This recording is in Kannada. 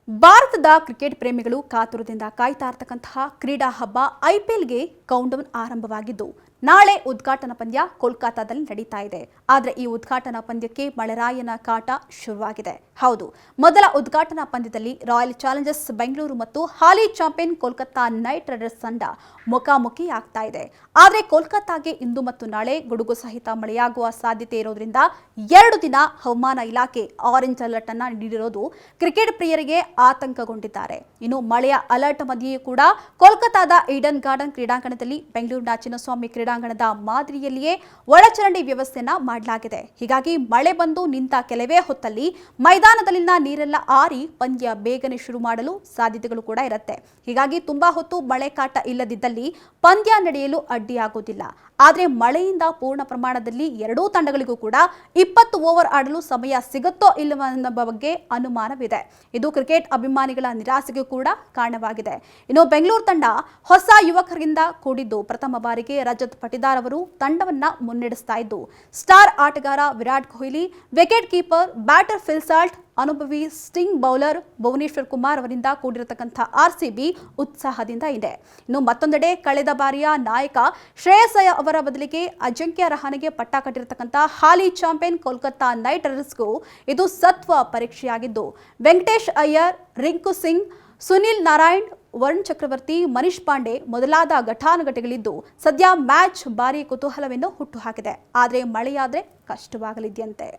ಭಾರತದ ಕ್ರಿಕೆಟ್ ಪ್ರೇಮಿಗಳು ಕಾತುರದಿಂದ ಕಾಯ್ತಾ ಇರತಕ್ಕಂತಹ ಕ್ರೀಡಾ ಹಬ್ಬ ಐಪಿಎಲ್ಗೆ ಕೌಂಟ್ಡೌನ್ ಆರಂಭವಾಗಿದ್ದು ನಾಳೆ ಉದ್ಘಾಟನಾ ಪಂದ್ಯ ಕೋಲ್ಕತಾದಲ್ಲಿ ನಡೀತಾ ಇದೆ. ಆದರೆ ಈ ಉದ್ಘಾಟನಾ ಪಂದ್ಯಕ್ಕೆ ಮಳೆರಾಯನ ಕಾಟ ಶುರುವಾಗಿದೆ. ಹೌದು, ಮೊದಲ ಉದ್ಘಾಟನಾ ಪಂದ್ಯದಲ್ಲಿ ರಾಯಲ್ ಚಾಲೆಂಜರ್ಸ್ ಬೆಂಗಳೂರು ಮತ್ತು ಹಾಲಿ ಚಾಂಪಿಯನ್ ಕೋಲ್ಕತಾ ನೈಟ್ ರೈಡರ್ಸ್ ತಂಡ ಮುಖಾಮುಖಿ ಆಗ್ತಾ ಇದೆ. ಆದರೆ ಕೋಲ್ಕತಾಗೆ ಇಂದು ಮತ್ತು ನಾಳೆ ಗುಡುಗು ಸಹಿತ ಮಳೆಯಾಗುವ ಸಾಧ್ಯತೆ ಇರೋದ್ರಿಂದ 2 ದಿನ ಹವಾಮಾನ ಇಲಾಖೆ ಆರೆಂಜ್ ಅಲರ್ಟ್ ಅನ್ನ ನೀಡಿರೋದು ಕ್ರಿಕೆಟ್ ಪ್ರಿಯರಿಗೆ ಆತಂಕಗೊಂಡಿದ್ದಾರೆ. ಇನ್ನು ಮಳೆಯ ಅಲರ್ಟ್ ಮಧ್ಯೆಯೂ ಕೂಡ ಕೋಲ್ಕತಾದ ಈಡನ್ ಗಾರ್ಡನ್ ಕ್ರೀಡಾಂಗಣದಲ್ಲಿ ಬೆಂಗಳೂರಿನ ಚಿನ್ನಸ್ವಾಮಿ ಕ್ರೀಡಾಂಗಣದ ಮಾದರಿಯಲ್ಲಿಯೇ ಒಳಚರಂಡಿ ವ್ಯವಸ್ಥೆಯನ್ನ ಮಾಡಲಾಗಿದೆ. ಹೀಗಾಗಿ ಮಳೆ ಬಂದು ನಿಂತ ಕೆಲವೇ ಹೊತ್ತಲ್ಲಿ ಮೈದಾನದಲ್ಲಿನ ನೀರೆಲ್ಲ ಆರಿ ಪಂದ್ಯ ಬೇಗನೆ ಶುರು ಮಾಡಲು ಸಾಧ್ಯತೆಗಳು ಕೂಡ ಇರುತ್ತೆ. ಹೀಗಾಗಿ ತುಂಬಾ ಹೊತ್ತು ಮಳೆ ಕಾಟ ಇಲ್ಲದಿದ್ದಲ್ಲಿ ಪಂದ್ಯ ನಡೆಯಲು ಅಡ್ಡಿಯಾಗುವುದಿಲ್ಲ. ಆದರೆ ಮಳೆಯಿಂದ ಪೂರ್ಣ ಪ್ರಮಾಣದಲ್ಲಿ ಎರಡೂ ತಂಡಗಳಿಗೂ ಕೂಡ 20 ಓವರ್ ಆಡಲು ಸಮಯ ಸಿಗುತ್ತೋ ಇಲ್ಲವೋ ಅನ್ನೋ ಬಗ್ಗೆ ಅನುಮಾನವಿದೆ. ಇದು ಕ್ರಿಕೆಟ್ ಅಭಿಮಾನಿಗಳ ನಿರಾಸೆಗೂ ಕೂಡ ಕಾರಣವಾಗಿದೆ. ಇನ್ನು ಬೆಂಗಳೂರು ತಂಡ ಹೊಸ ಯುವಕರಿಂದ ಕೂಡಿದ್ದು ಪ್ರಥಮ ಬಾರಿಗೆ ರಜತ್ ಪಟಿದಾರ್ ಅವರು ತಂಡವನ್ನ ಮುನ್ನಡೆಸ್ತಾ ಇದ್ದು ಸ್ಟಾರ್ ಆಟಗಾರ Virat Kohli, wicket keeper batter Phil Salt, ಅನುಭವಿ ಸ್ಟಿಂಗ್ ಬೌಲರ್ ಭುವನೇಶ್ವರ್ ಕುಮಾರ್ ಅವರಿಂದ ಕೂಡಿರತಕ್ಕಂಥ ಆರ್ಸಿಬಿ ಉತ್ಸಾಹದಿಂದ ಇದೆ. ಇನ್ನು ಮತ್ತೊಂದೆಡೆ ಕಳೆದ ಬಾರಿಯ ನಾಯಕ ಶ್ರೇಯಸ್ ಅಯ್ಯರ್ ಅವರ ಬದಲಿಗೆ ಅಜಿಂಕ್ಯ ರಹಾನೆಗೆ ಪಟ್ಟ ಕಟ್ಟಿರತಕ್ಕಂಥ ಹಾಲಿ ಚಾಂಪಿಯನ್ ಕೋಲ್ಕತಾ ನೈಟ್ ರೈಡರ್ಸ್ಗೂ ಇದು ಸತ್ವ ಪರೀಕ್ಷೆಯಾಗಿದ್ದು ವೆಂಕಟೇಶ್ ಅಯ್ಯರ್, ರಿಂಕು ಸಿಂಗ್, ಸುನಿಲ್ ನಾರಾಯಣ್, ವರುಣ್ ಚಕ್ರವರ್ತಿ, ಮನೀಶ್ ಪಾಂಡೆ ಮೊದಲಾದ ಘಟಾನುಘಟಿಗಳಿದ್ದು ಸದ್ಯ ಮ್ಯಾಚ್ ಭಾರಿ ಕುತೂಹಲವನ್ನು ಹುಟ್ಟುಹಾಕಿದೆ. ಆದರೆ ಮಳೆಯಾದರೆ ಕಷ್ಟವಾಗಲಿದೆಯಂತೆ.